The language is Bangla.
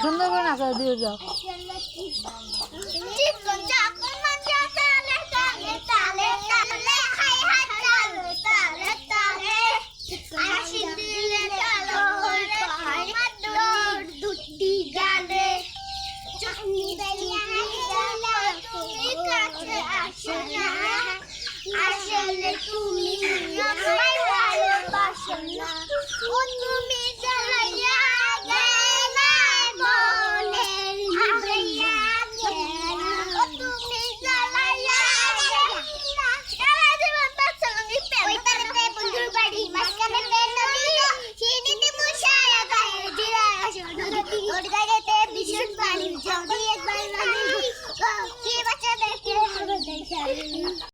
সুন্দর করে নাচা দিয়ে যাও। আসলে তুমি আমায় ভালোবাসো না, ও তুমি জ্বালাইয়া গেলে মনের ভিতরিয়া গেলা, ও তুমি জ্বালাইয়া গেলা। সারা জীবন বাঁচলামই প্রেম করতে বন্ধুর বাড়ি মাঝখানে নদী গো, চিনিতে মুছায়া গায়ে জিরা আসো নদী, ওর গায়েতে ভীষণ পানি যদি একবার লাগে গো, কি বাচ্চা দেখে হবে দেখাই।